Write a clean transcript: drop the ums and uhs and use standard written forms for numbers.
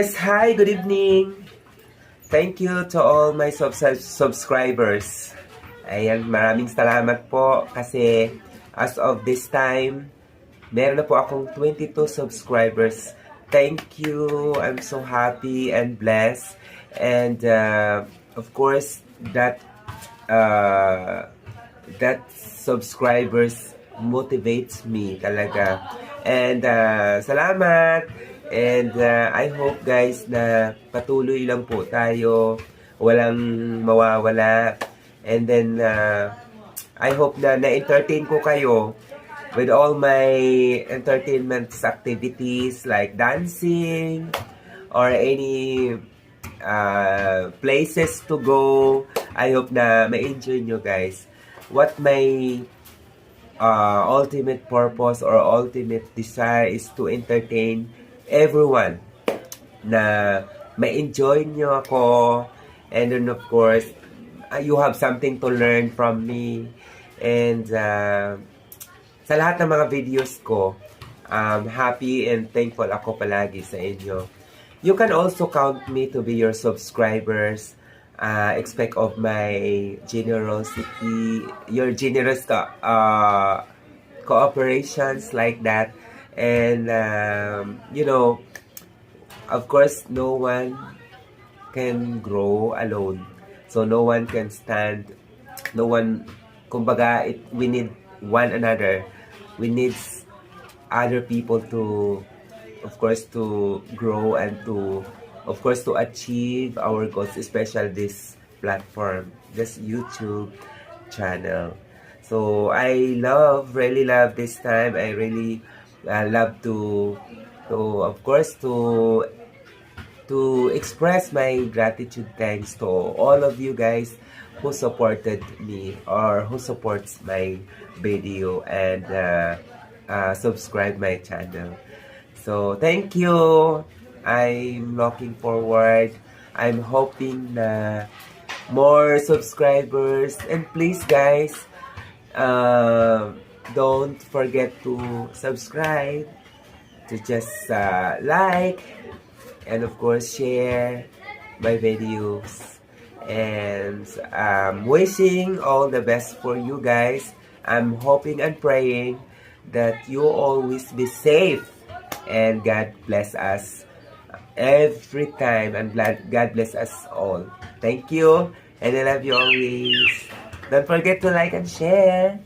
Yes, hi, good evening. Thank you to all my subscribers. Ayan, maraming salamat po kasi as of this time, meron na po akong 22 subscribers. Thank you. I'm so happy and blessed. And of course, uh, that subscribers motivates me talaga. And salamat. And I hope guys na patuloy lang po tayo. Walang mawawala. And then I hope na na-entertain ko kayo with all my entertainment activities like dancing or any places to go. I hope na ma-enjoy nyo guys. What my ultimate purpose or ultimate desire is to entertain everyone na ma-enjoy nyo ako, and then of course you have something to learn from me. And sa lahat ng mga videos ko, happy and thankful ako palagi sa inyo. You can also count me to be your subscribers. Expect of my generosity, your generous cooperations like that. And you know, of course, no one can grow alone. So no one can stand. No one, kumbaga, we need one another. We need other people to, of course, to grow and to, of course, to achieve our goals, especially this platform, this YouTube channel. So I really love this time. I really love to of course to express my gratitude, thanks to all of you guys who supported me or who supports my video and subscribe my channel. So thank you. I'm looking forward. I'm hoping na more subscribers, and please guys, don't forget to subscribe, to just like, and of course share my videos. And wishing all the best for you guys. I'm hoping and praying that you always be safe, and God bless us every time, and God bless us all. Thank you, and I love you always. Don't forget to like and share.